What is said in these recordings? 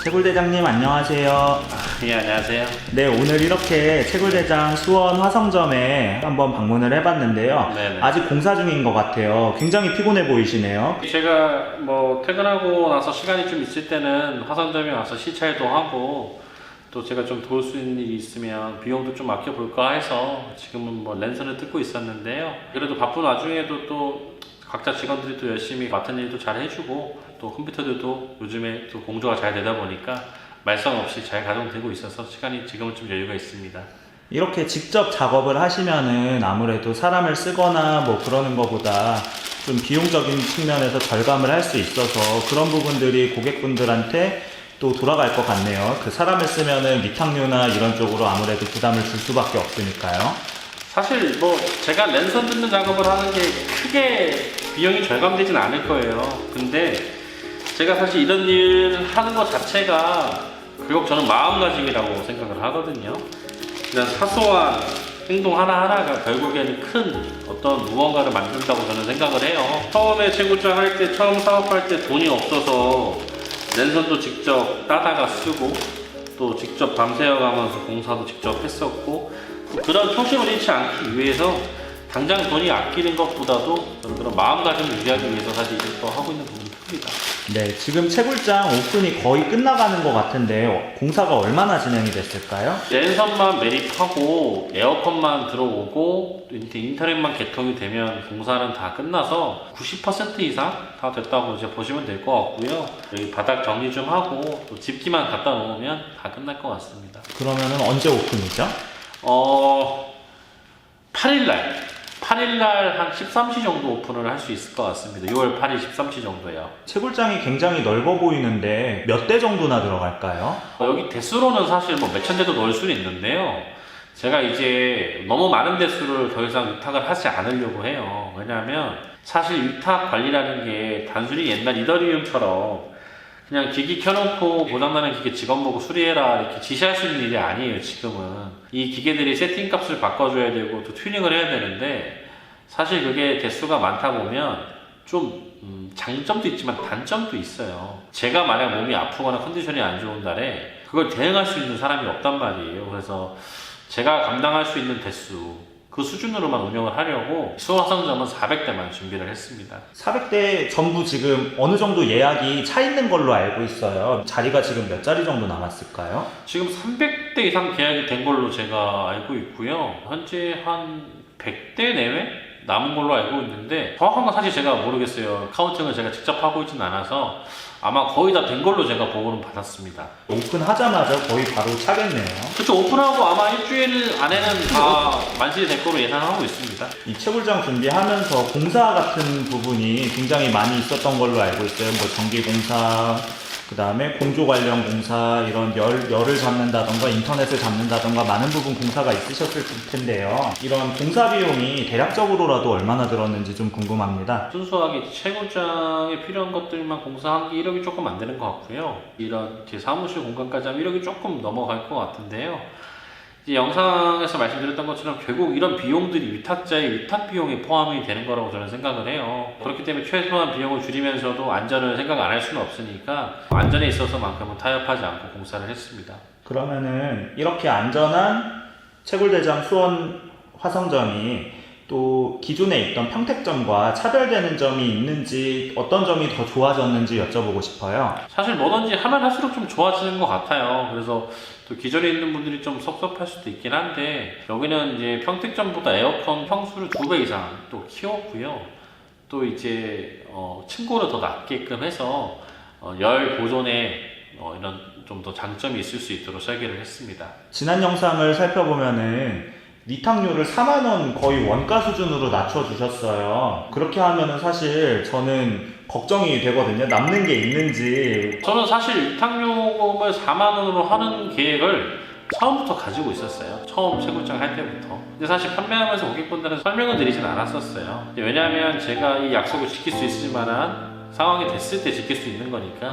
채굴대장님 안녕하세요. 예, 안녕하세요. 네, 오늘 이렇게 채굴대장 수원 화성점에 한번 방문을 해봤는데요. 네네. 아직 공사 중인 것 같아요. 굉장히 피곤해 보이시네요. 제가 퇴근하고 나서 시간이 좀 있을 때는 화성점에 와서 시찰도 하고 또 제가 좀 도울 수 있는 일이 있으면 비용도 좀 아껴볼까 해서 지금은 랜선을 뜯고 있었는데요. 그래도 바쁜 와중에도 또 각자 직원들이 또 열심히 맡은 일도 잘 해주고 또 컴퓨터들도 요즘에 또 공조가 잘 되다 보니까 말썽 없이 잘 가동되고 있어서 시간이 지금은 좀 여유가 있습니다. 이렇게 직접 작업을 하시면은 아무래도 사람을 쓰거나 뭐 그러는 것보다 좀 비용적인 측면에서 절감을 할 수 있어서 그런 부분들이 고객분들한테 또 돌아갈 것 같네요. 그 사람을 쓰면은 미탁료나 이런 쪽으로 아무래도 부담을 줄 수밖에 없으니까요. 사실 제가 랜선 뜯는 작업을 하는 게 크게 비용이 절감되진 않을 거예요. 근데 제가 사실 이런 일 하는 것 자체가 결국 저는 마음가짐이라고 생각을 하거든요. 그냥 사소한 행동 하나하나가 결국에는 큰 어떤 무언가를 만든다고 저는 생각을 해요. 처음에 채굴장 할 때, 처음 사업할 때 돈이 없어서 랜선도 직접 따다가 쓰고 또 직접 밤새워가면서 공사도 직접 했었고 그런 초심을 잃지 않기 위해서 당장 돈이 아끼는 것보다도 저는 그런 마음가짐을 유지하기 위해서 사실 이걸 또 하고 있는 부분이 큽니다. 네, 지금 채굴장 오픈이 거의 끝나가는 것 같은데 공사가 얼마나 진행이 됐을까요? 랜선만 매립하고 에어컨만 들어오고 인터넷만 개통이 되면 공사는 다 끝나서 90% 이상 다 됐다고 이제 보시면 될 것 같고요. 여기 바닥 정리 좀 하고 또 집기만 갖다 놓으면 다 끝날 것 같습니다. 그러면은 언제 오픈이죠? 8일날 한 13시 정도 오픈을 할 수 있을 것 같습니다. 6월 8일 13시 정도요. 채굴장이 굉장히 넓어 보이는데 몇 대 정도나 들어갈까요? 여기 대수로는 사실 몇천 대도 넣을 수는 있는데요. 제가 이제 너무 많은 대수를 더 이상 위탁을 하지 않으려고 해요. 왜냐하면 사실 위탁 관리라는 게 단순히 옛날 이더리움처럼 그냥 기기 켜놓고 고장나는 기계 직원 보고 수리해라 이렇게 지시할 수 있는 일이 아니에요. 지금은 이 기계들이 세팅 값을 바꿔줘야 되고 또 튜닝을 해야 되는데 사실 그게 대수가 많다 보면 좀 장점도 있지만 단점도 있어요. 제가 만약 몸이 아프거나 컨디션이 안 좋은 날에 그걸 대응할 수 있는 사람이 없단 말이에요. 그래서 제가 감당할 수 있는 대수 그 수준으로만 운영을 하려고 수화성점은 400대만 준비를 했습니다. 400대 전부 지금 어느 정도 예약이 차 있는 걸로 알고 있어요. 자리가 지금 몇 자리 정도 남았을까요? 지금 300대 이상 계약이 된 걸로 제가 알고 있고요. 현재 한 100대 내외 남은 걸로 알고 있는데 정확한 건 사실 제가 모르겠어요. 카운팅을 제가 직접 하고 있진 않아서 아마 거의 다 된 걸로 제가 보고는 받았습니다. 오픈하자마자 거의 바로 차겠네요. 그렇죠. 오픈하고 아마 일주일 안에는 다 만실이 될 거로 예상하고 있습니다. 이 채굴장 준비하면서 공사 같은 부분이 굉장히 많이 있었던 걸로 알고 있어요. 뭐 전기 공사, 그 다음에 공조 관련 공사, 이런 열을 잡는다던가 인터넷을 잡는다던가 많은 부분 공사가 있으셨을 텐데요. 이런 공사 비용이 대략적으로라도 얼마나 들었는지 좀 궁금합니다. 순수하게 채굴장에 필요한 것들만 공사한 게 1억이 조금 안 되는 것 같고요. 이런 제 사무실 공간까지 하면 1억이 조금 넘어갈 것 같은데요. 이제 영상에서 말씀드렸던 것처럼 결국 이런 비용들이 위탁자의 위탁 비용에 포함이 되는 거라고 저는 생각을 해요. 그렇기 때문에 최소한 비용을 줄이면서도 안전을 생각 안 할 수는 없으니까 안전에 있어서만큼은 타협하지 않고 공사를 했습니다. 그러면은 이렇게 안전한 채굴대장 수원 화성점이 또 기존에 있던 평택점과 차별되는 점이 있는지 어떤 점이 더 좋아졌는지 여쭤보고 싶어요. 사실 뭐든지 하면 할수록 좀 좋아지는 것 같아요. 그래서 또 기존에 있는 분들이 좀 섭섭할 수도 있긴 한데 여기는 이제 평택점보다 에어컨 평수를 2배 이상 또 키웠고요. 또 이제 층고를 더 낮게끔 해서 열 보존에 이런 좀 더 장점이 있을 수 있도록 설계를 했습니다. 지난 영상을 살펴보면은 위탁료를 4만원 거의 원가 수준으로 낮춰주셨어요. 그렇게 하면은 사실 저는 걱정이 되거든요. 남는 게 있는지. 저는 사실 위탁요금을 4만 원으로 하는 계획을 처음부터 가지고 있었어요. 처음 채굴장 할 때부터. 근데 사실 판매하면서 고객분들은 설명을 드리진 않았었어요. 왜냐하면 제가 이 약속을 지킬 수 있을 만한 상황이 됐을 때 지킬 수 있는 거니까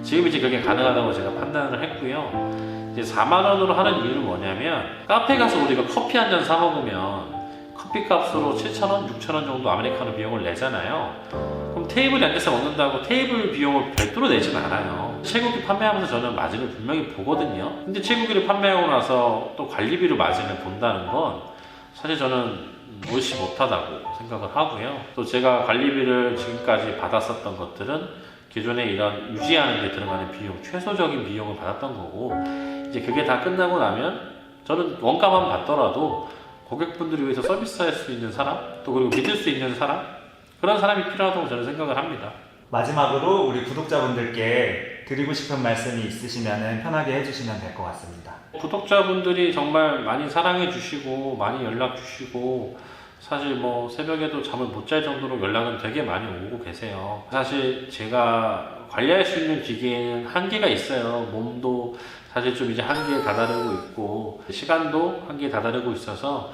지금 이제 그게 가능하다고 제가 판단을 했고요. 이제 4만 원으로 하는 이유는 뭐냐면 카페 가서 우리가 커피 한 잔 사 먹으면 커피 값으로 7,000원, 6,000원 정도 아메리카노 비용을 내잖아요. 그럼 테이블에 앉아서 먹는다고 테이블 비용을 별도로 내진 않아요. 많아요. 채굴기 판매하면서 저는 마진을 분명히 보거든요. 근데 채굴기를 판매하고 나서 또 관리비로 마진을 본다는 건 사실 저는 옳지 못하다고 생각을 하고요. 또 제가 관리비를 지금까지 받았었던 것들은 기존에 이런 유지하는 데 들어가는 비용, 최소적인 비용을 받았던 거고, 이제 그게 다 끝나고 나면 저는 원가만 받더라도 고객분들을 위해서 서비스할 수 있는 사람, 또 그리고 믿을 수 있는 사람, 그런 사람이 필요하다고 저는 생각을 합니다. 마지막으로 우리 구독자분들께 드리고 싶은 말씀이 있으시면 편하게 해주시면 될 것 같습니다. 구독자분들이 정말 많이 사랑해 주시고 많이 연락 주시고 사실 뭐 새벽에도 잠을 못 잘 정도로 연락은 되게 많이 오고 계세요. 사실 제가 관리할 수 있는 기계에는 한계가 있어요. 몸도 사실 좀 이제 한계에 다다르고 있고 시간도 한계에 다다르고 있어서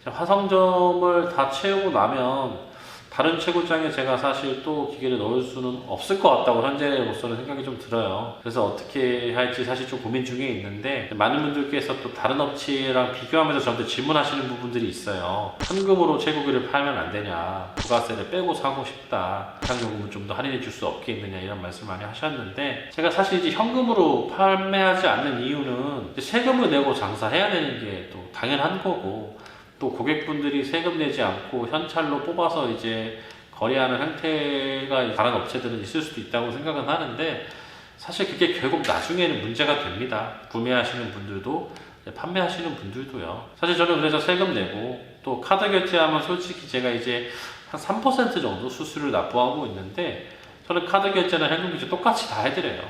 화성점을 다 채우고 나면 다른 채굴장에 제가 사실 또 기계를 넣을 수는 없을 것 같다고 현재로서는 생각이 좀 들어요. 그래서 어떻게 할지 사실 좀 고민 중에 있는데, 많은 분들께서 또 다른 업체랑 비교하면서 저한테 질문하시는 부분들이 있어요. 현금으로 채굴기를 팔면 안 되냐, 부가세를 빼고 사고 싶다, 상요금은 좀 더 할인해 줄 수 없겠느냐, 이런 말씀 많이 하셨는데, 제가 사실 이제 현금으로 판매하지 않는 이유는 세금을 내고 장사해야 되는 게 또 당연한 거고, 또 고객분들이 세금 내지 않고 현찰로 뽑아서 이제 거래하는 형태가 다른 업체들은 있을 수도 있다고 생각은 하는데, 사실 그게 결국 나중에는 문제가 됩니다. 구매하시는 분들도 판매하시는 분들도요. 사실 저는 그래서 세금 내고 또 카드 결제하면 솔직히 제가 이제 한 3% 정도 수수료를 납부하고 있는데, 저는 카드 결제나 현금 결제 똑같이 다 해드려요.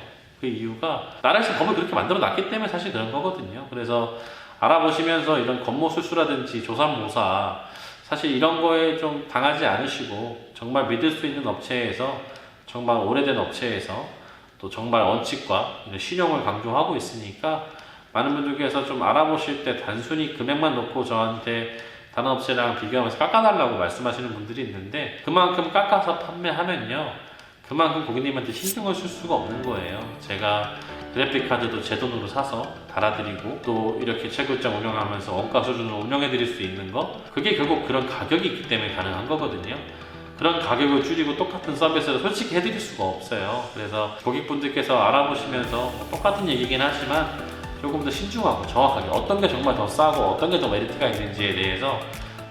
그 이유가 나라에서 법을 그렇게 만들어 놨기 때문에 사실 그런 거거든요. 그래서 알아보시면서 이런 건모수수라든지 조삼모사 사실 이런 거에 좀 당하지 않으시고 정말 믿을 수 있는 업체에서, 정말 오래된 업체에서, 또 정말 원칙과 이런 신용을 강조하고 있으니까 많은 분들께서 좀 알아보실 때 단순히 금액만 놓고 저한테 다른 업체랑 비교하면서 깎아달라고 말씀하시는 분들이 있는데, 그만큼 깎아서 판매하면요 그만큼 고객님한테 신경을 쓸 수가 없는 거예요. 제가 그래픽카드도 제 돈으로 사서 달아드리고 또 이렇게 채굴장 운영하면서 원가 수준으로 운영해드릴 수 있는 거, 그게 결국 그런 가격이 있기 때문에 가능한 거거든요. 그런 가격을 줄이고 똑같은 서비스를 솔직히 해드릴 수가 없어요. 그래서 고객분들께서 알아보시면서 똑같은 얘기긴 하지만 조금 더 신중하고 정확하게 어떤 게 정말 더 싸고 어떤 게 더 메리트가 있는지에 대해서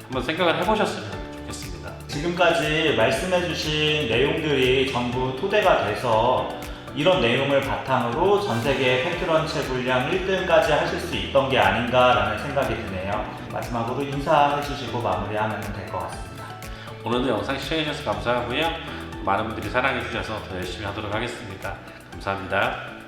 한번 생각을 해보셨으면 좋겠습니다. 지금까지 말씀해주신 내용들이 전부 토대가 돼서 이런 내용을 바탕으로 전세계 팩트런 채굴량 1등까지 하실 수 있던 게 아닌가라는 생각이 드네요. 마지막으로 인사해주시고 마무리하면 될 것 같습니다. 오늘도 영상 시청해주셔서 감사하고요. 많은 분들이 사랑해주셔서 더 열심히 하도록 하겠습니다. 감사합니다.